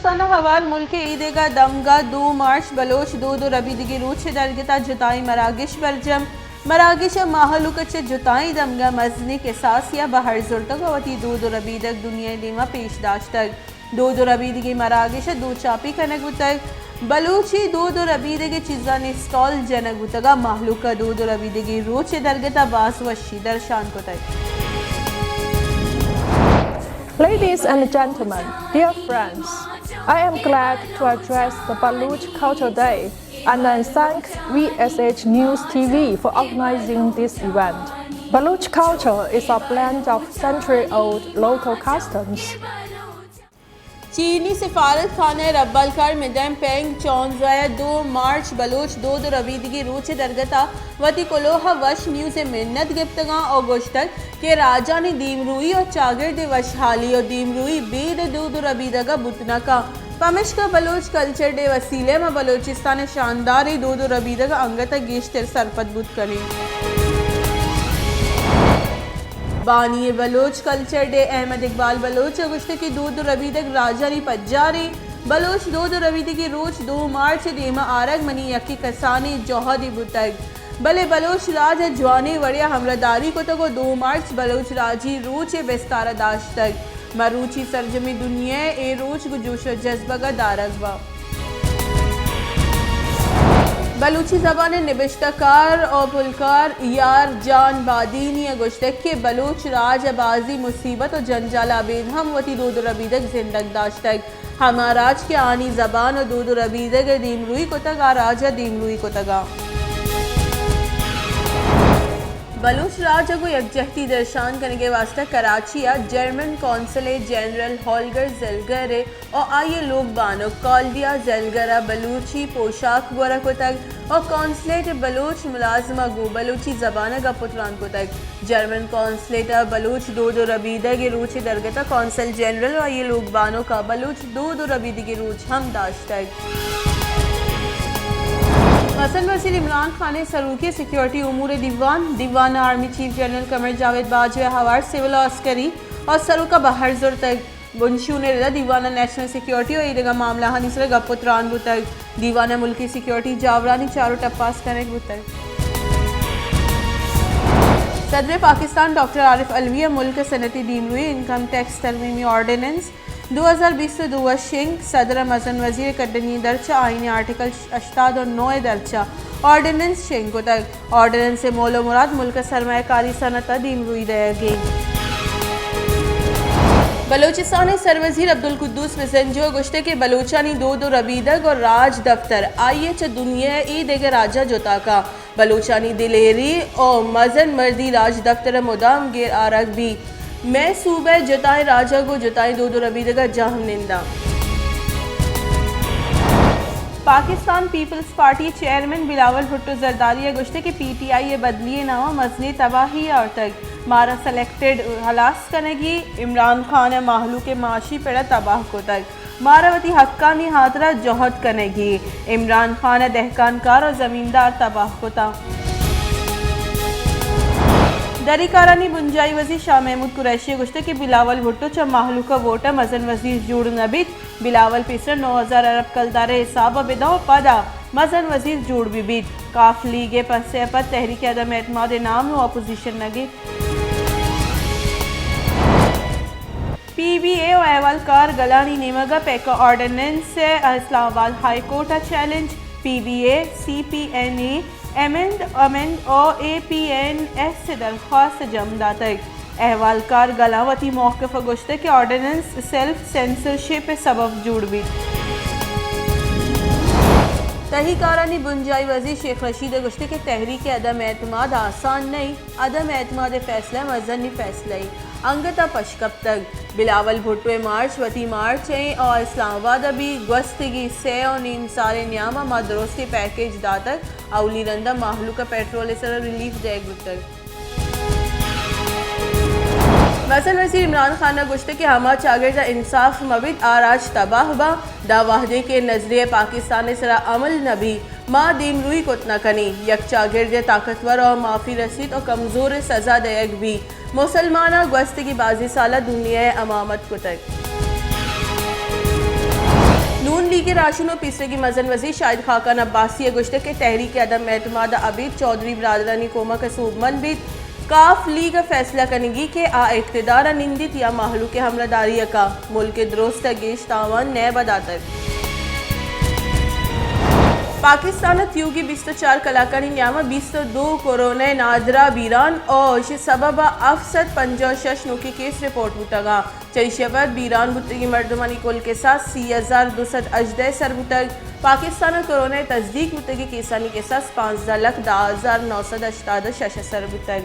पाकिस्तान हवाल मुल्क ईदेगा दमगा 2 मार्च बलोच दो रबीदगी रूच दरगता जुताई मरागिश बरजम मरागिश माहलुकच जुताई दमगा मजनी के सासिया बहर जुर्तगवती दो रबीदग दुनिया लीमा पेशदाश तक दो रबीदगी मरागिश दो चापी कनक तक बलूची दो रबीदगी चीज़ा ने स्टॉल जनक बुतगा माहलुका दो रबीदगी रूच दरगता बास वशी दर्शान को तक। Ladies and gentlemen, dear friends, I am glad to address the Baloch Culture Day and I thank VSH News TV for organizing this event. Baloch culture is a blend of century-old local customs. चीनी सिफारत खाना रब्बलकर मिदम पेंग 2 मार्च Bloch दो रबीदगी रूच दरगता वती कोलोहा वश news मिन्नत गिफ्तगा और गोश्तक के राजा ने दीमरूई और चागिर्द वशहाली और दीमरूई बेद दो रबीदगा बुतना का पमिश का बलोच कल्चर डे वसीले में बलोचिस्तान शानदार दो रबीदगा अंगत गेश्तर सरपत बुत करें बानी बलोच कल्चर डे अहमद इकबाल बलोच अगस्त की दो रबीदग राजारी पज्जारी बलोच दो रबीदगी रोज 2 मार्च देमा आरग मनी यकी कसानी जौहदी बुतग भले बलोच राज जवानी वड़िया हमलादारी को तको 2 मार्च बलोच राजी रोच बेस्तारा दाश तक मरूची सरजमी दुनिया ए रोज गुजोश जज्बा का दारगवा बलूची ज़बान निबिश्तकार और पुलकार यार जान बादीनी गुश्तक के बलूच राज अबाजी मुसीबत और जंजाल आबेद हम वती दो रबीदक जिंदग दाश्तक हमाराज के आनी ज़बान और दो रबीदक दीमरूई को तगा राजा दीमरूई को तगा बलूच राज को यकजहती दर्शान करने के वास्ते कराची या जर्मन कौंसलेट जनरल हॉलगर जलगरे और आइए लोग बानो कॉल्डिया जलगरा बलूची पोशाक गोरा को तक और कौंसलेट बलूच मुलाजमा गो बलूची ज़बान का पुत्रान को तक जर्मन कौंसलेट बलूच दो रबीदा के रूच दरगता कौंसल जनरल और आइए लोग बानो का बलूच दो रबीदी के रूच हम दाश्त तक मसल वज़ीर इमरान खान ने सरूकी सिक्योरिटी उमूर दीवान army chief general Qamar Javed Bajwa हवार सिविल अस्करी और सरूका बहर जुर तक बुनशू ने रदा दीवाना नेशनल सिक्योरिटी और इधर मामला हनीसर गपुत्रान बुतक दीवाना मुल्की सिक्योरिटी जावरानी चारों टप्पास कनेक्ट बुतक सदर पाकिस्तान डॉक्टर आरिफ अलवी मुल्क सनती दीमरूई इनकम टैक्स तरमीमी ऑर्डिनेंस 2020 से दुआ शिंग सदर मजन वजीर कड्डनी दर्चा आईनी आर्टिकल 88 और 9 दर्चा ऑर्डिनेंस शिंग को तक ऑर्डिनेंस से मौलो मुराद मुल्क सरमायाकारी सनत दीमरूई दयागी बलोचिस्तान सरवजीर अब्दुल कुद्दूस मिसंजो गुश्ते के बलोचानी दो रबीदग और राज दफ्तर आइए च दुनिया ई देगे राजा जोता का बलोचानी दिलेरी और मजन मर्दी राज दफ्तर मुदाम गेर आरग भी मैं सूबे जताए राजा को जताए दो रबीदगा जहम निंदा पाकिस्तान पीपल्स पार्टी चेयरमैन बिलावल भुट्टो जरदारी गुश्ते के PTI ये बदलिए नामा मजनी तबाही और तक मारा सेलेक्टेड हलास कनेगी इमरान खान माहलू के माशी पेड़ा तबाह को तक मारावती हक्कानी हाथरा जोहद कनेगी इमरान खान दहकानकार और ज़मींदार तबाह को था दरीकारानी बुंजाई वजीर शाह महमूद कुरैशी गुश्ते के बिलावल भुट्टो च माहलू का वोटा मजन वजीर जुड़ नबित बिलावल पिसर 9000 अरब कलदारे हिसाब बिदाओ पदा मजन वजीर जुड़ बिबित काफ लीगे पस्से पर तहरीक अदम एतमाद नाम अपोजिशन नगे PBA और अहवालकार गलानी नेमगा पैका ऑर्डिनेंस से Islamabad high court challenge PBA CPNA amend और APNS से दरख्वास्त जमदा तक अहवालकार गलावती मौक़िफ़ गुश्ते के ऑर्डिनेंस सेल्फ सेंसरशिप सबब जुड़ भी तहीकारानी बुंजाई वजीर शेख रशीद गुश्ते के तहरीक अदम एतमाद आसान नहीं अदम एतमाद फैसला मजनी फैसला अंगता पशकब तक बिलावल भुट्टो मार्च वती मार्च और इस्लामाबाद अभी गस्तगी से और नीम सारे न्यामा मदरोस्ती पैकेज दातक अवली रंदा माहलू का पेट्रोल सर रिलीफ देग तक मसल वज़ीर इमरान खान गुश्ते के हमा चागिर्दा इंसाफ मबिद आराज तबाह बा दा वाहदे के नजरिए पाकिस्तान सरा अमल नबी माँ दीमरूई कोतना कनी यक चागिर्द ताकतवर और माफ़ी रसीद और कमज़ोर सज़ा दयक भी मुसलमाना गस्त की बाजी साला दुनिया अमामत को तक नून लीग राशुन पीसरे की मजन वजी शाहिद खाकान अब्बासी अगुश्त के तहरीक अदम एतमाद अबीद चौधरी बरादरानी कोमा के सूबमन बीत काफ लीग फैसला कनेगी के आ इख्तिदार निंदित या महलू के हमलादारी का मुल्क दुरुस्त गेश तावान नए बदातर पाकिस्तान त्यूगी 24 कलाकारी न्यामा 22 कोरोना नादरा बीरान और सबब अफसद 56 नुकी केस रिपोर्ट बुतगा चैशवत बीरान बुतगी मर्दमानी कुल के साथ 30,218 सर बुतग पाकिस्तान कोरोना तस्दीक बुतगी केसानी के साथ 15,10,988 सर बुतग।